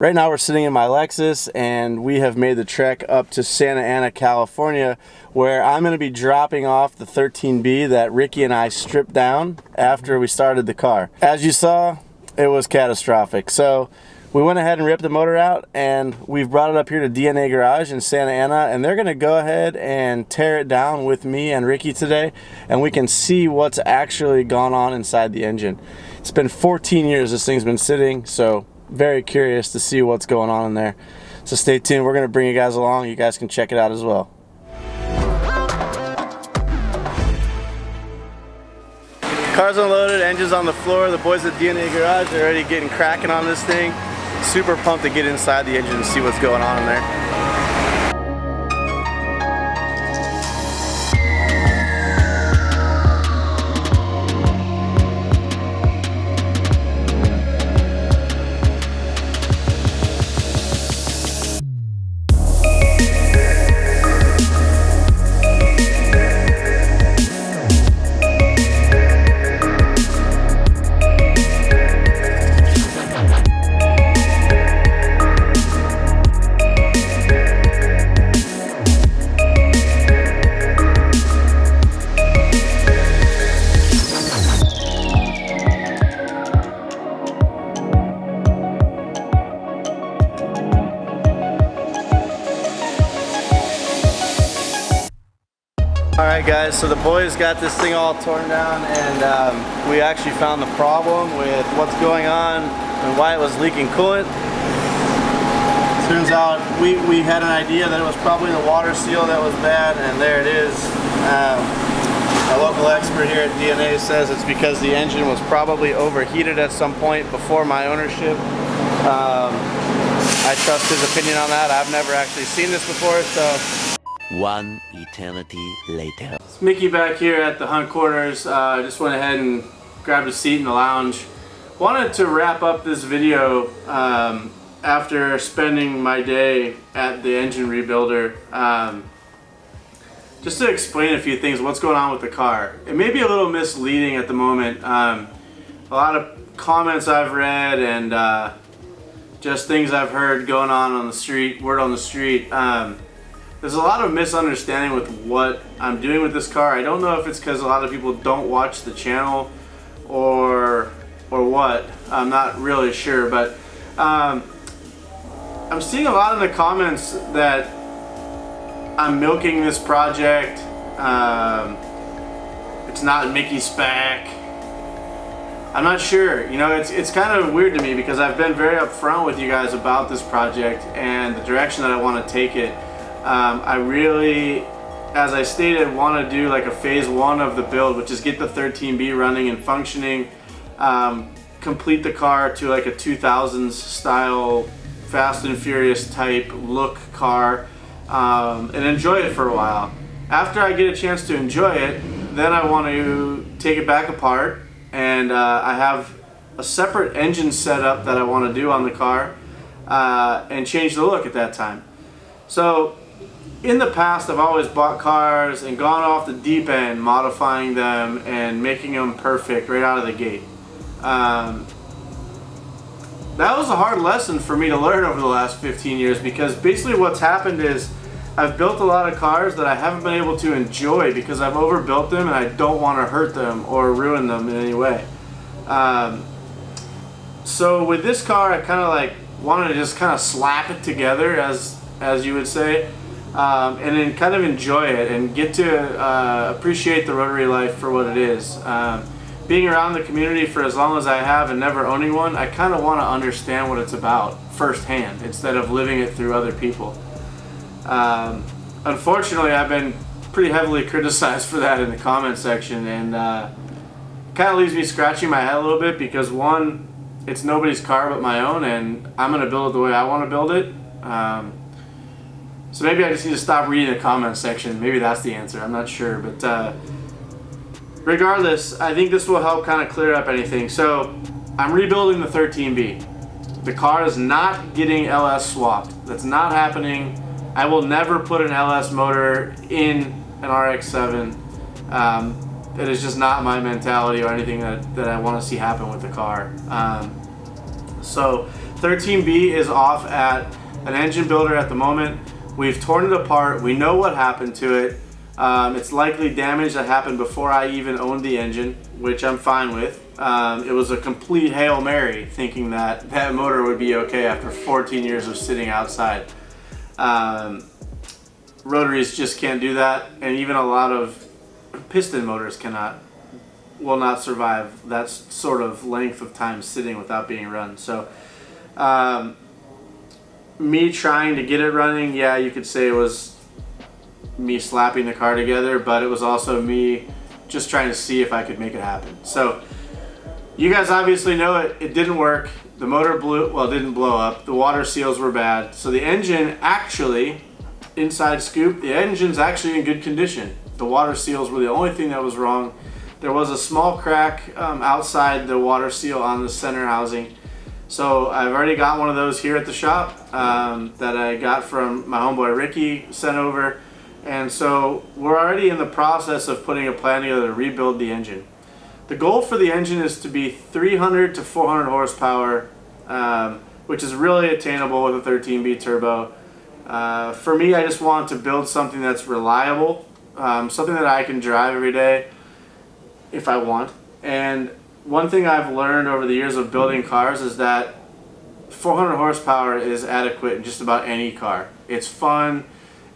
Right now we're sitting in my Lexus and we have made the trek up to Santa Ana, California, where I'm going to be dropping off the 13B that Ricky and I stripped down after we started the car. As you saw, it was catastrophic. So we went ahead and ripped the motor out, and we've brought it up here to DNA Garage in Santa Ana, and they're going to go ahead and tear it down with me and Ricky today, and we can see what's actually gone on inside the engine. It's been 14 years this thing's been sitting, so very curious to see what's going on in there. So stay tuned. We're going to bring you guys along. You guys can check it out as well. Car's unloaded, engine's on the floor. The boys at DNA Garage are already getting cracking on this thing. Super pumped to get inside the engine and see what's going on in there. Alright guys, so the boys got this thing all torn down, and we actually found the problem with what's going on and why it was leaking coolant. Turns out we had an idea that it was probably the water seal that was bad, and there it is. A local expert here at DNA says it's because the engine was probably overheated at some point before my ownership. I trust his opinion on that. I've never actually seen this before, so. One eternity later. It's Mickey back here at the Hunt Quarters. I just went ahead and grabbed a seat in the lounge. Wanted to wrap up this video after spending my day at the engine rebuilder. Just to explain a few things, what's going on with the car. It may be a little misleading at the moment. A lot of comments I've read and just things I've heard going on the street, word on the street. There's a lot of misunderstanding with what I'm doing with this car. I don't know if it's because a lot of people don't watch the channel or what. I'm not really sure, but I'm seeing a lot in the comments that I'm milking this project. It's not Mickey spec. I'm not sure. You know, it's kind of weird to me because I've been very upfront with you guys about this project and the direction that I want to take it. I really, as I stated, want to do like a phase 1 of the build, which is get the 13B running and functioning, complete the car to like a 2000s style Fast and Furious type look car, and enjoy it for a while. After I get a chance to enjoy it, then I want to take it back apart, and I have a separate engine setup that I want to do on the car and change the look at that time. So in the past, I've always bought cars and gone off the deep end, modifying them and making them perfect right out of the gate. That was a hard lesson for me to learn over the last 15 years, because basically what's happened is I've built a lot of cars that I haven't been able to enjoy because I've overbuilt them and I don't want to hurt them or ruin them in any way. So with this car, I kind of like wanted to just kind of slap it together, as you would say, and then kind of enjoy it and get to appreciate the rotary life for what it is. Being around the community for as long as I have and never owning one, I kind of want to understand what it's about firsthand instead of living it through other people. Unfortunately, I've been pretty heavily criticized for that in the comment section, and kind of leaves me scratching my head a little bit because, one, it's nobody's car but my own, and I'm going to build it the way I want to build it. So maybe I just need to stop reading the comment section. Maybe that's the answer. I'm not sure. But regardless, I think this will help kind of clear up anything. So I'm rebuilding the 13B. The car is not getting LS swapped. That's not happening. I will never put an LS motor in an Rx-7. It is just not my mentality or anything that I want to see happen with the car. So 13B is off at an engine builder at the moment. We've torn it apart. We know what happened to it. It's likely damage that happened before I even owned the engine, which I'm fine with. It was a complete Hail Mary thinking that that motor would be okay after 14 years of sitting outside. Rotaries just can't do that, and even a lot of piston motors will not survive that sort of length of time sitting without being run. So me trying to get it running, yeah, you could say it was me slapping the car together, but it was also me just trying to see if I could make it happen. So you guys obviously know it didn't work. The motor didn't blow up. The water seals were bad. So the engine actually, inside scoop, the engine's actually in good condition. The water seals were the only thing that was wrong. There was a small crack outside the water seal on the center housing. So I've already got one of those here at the shop that I got from my homeboy Ricky, sent over. And so we're already in the process of putting a plan together to rebuild the engine. The goal for the engine is to be 300 to 400 horsepower, which is really attainable with a 13B turbo. For me, I just want to build something that's reliable, something that I can drive every day if I want. And one thing I've learned over the years of building cars is that 400 horsepower is adequate in just about any car. It's fun.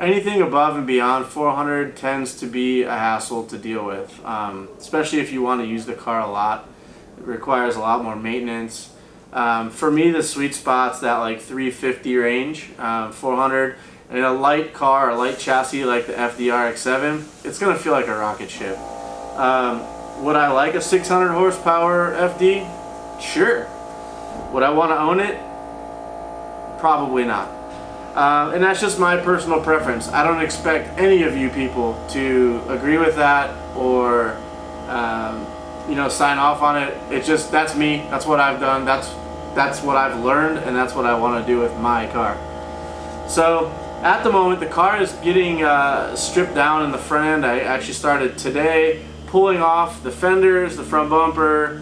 Anything above and beyond 400 tends to be a hassle to deal with, especially if you want to use the car a lot. It requires a lot more maintenance. For me, the sweet spot's that like 350 range, 400. And in a light car, a light chassis like the FD Rx-7, it's going to feel like a rocket ship. Would I like a 600 horsepower FD? Sure. Would I want to own it? Probably not. And that's just my personal preference. I don't expect any of you people to agree with that or sign off on it. It's just, that's me. That's what I've done. That's what I've learned, and that's what I want to do with my car. So at the moment, the car is getting stripped down in the front end. I actually started today pulling off the fenders, the front bumper,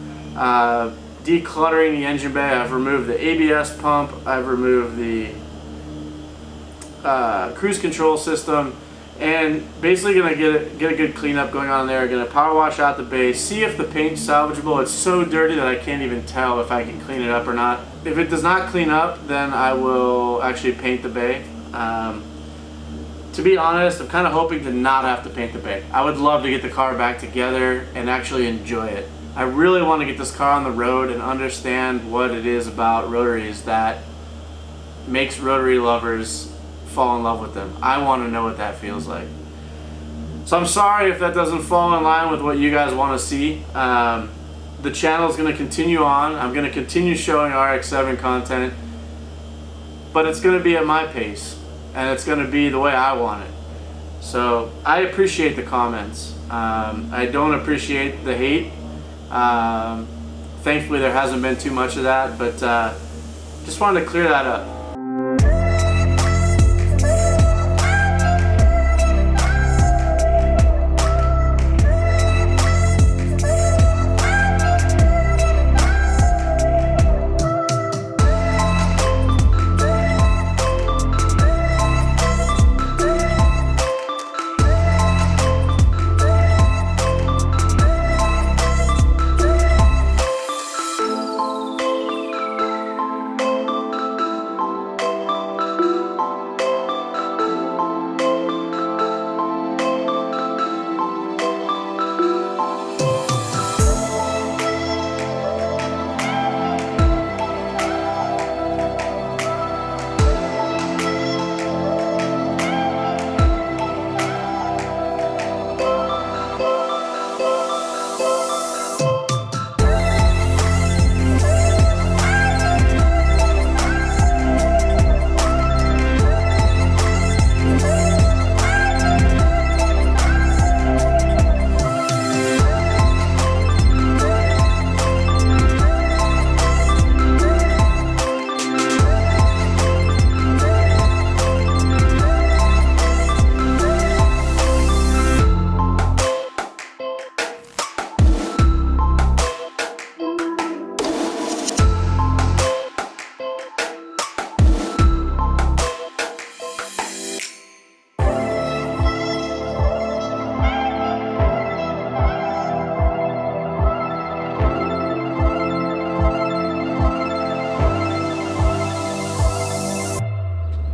decluttering the engine bay. I've removed the ABS pump. I've removed the cruise control system, and basically gonna get a good cleanup going on there. Gonna power wash out the base, see if the paint's salvageable. It's so dirty that I can't even tell if I can clean it up or not. If it does not clean up, then I will actually paint the bay. To be honest, I'm kind of hoping to not have to paint the bay. I would love to get the car back together and actually enjoy it. I really want to get this car on the road and understand what it is about rotaries that makes rotary lovers fall in love with them. I want to know what that feels like. So I'm sorry if that doesn't fall in line with what you guys want to see. The channel is going to continue on. I'm going to continue showing Rx-7 content, but it's going to be at my pace, and it's going to be the way I want it. So I appreciate the comments. I don't appreciate the hate. Thankfully there hasn't been too much of that, but just wanted to clear that up.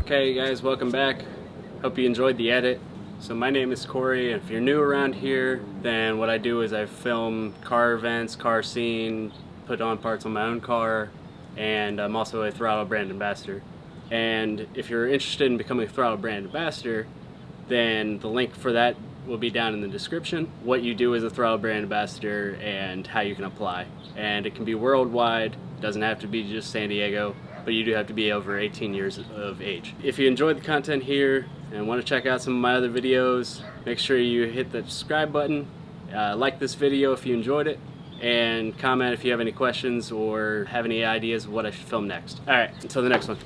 Okay guys, welcome back. Hope you enjoyed the edit. So my name is Corey, and if you're new around here, then what I do is I film car events, car scene, put on parts on my own car, and I'm also a throtl brand ambassador. And if you're interested in becoming a throtl brand ambassador, then the link for that will be down in the description. What you do as a throtl brand ambassador and how you can apply. And it can be worldwide, it doesn't have to be just San Diego, but you do have to be over 18 years of age. If you enjoyed the content here and want to check out some of my other videos, make sure you hit the subscribe button, like this video if you enjoyed it, and comment if you have any questions or have any ideas of what I should film next. Alright, until the next one.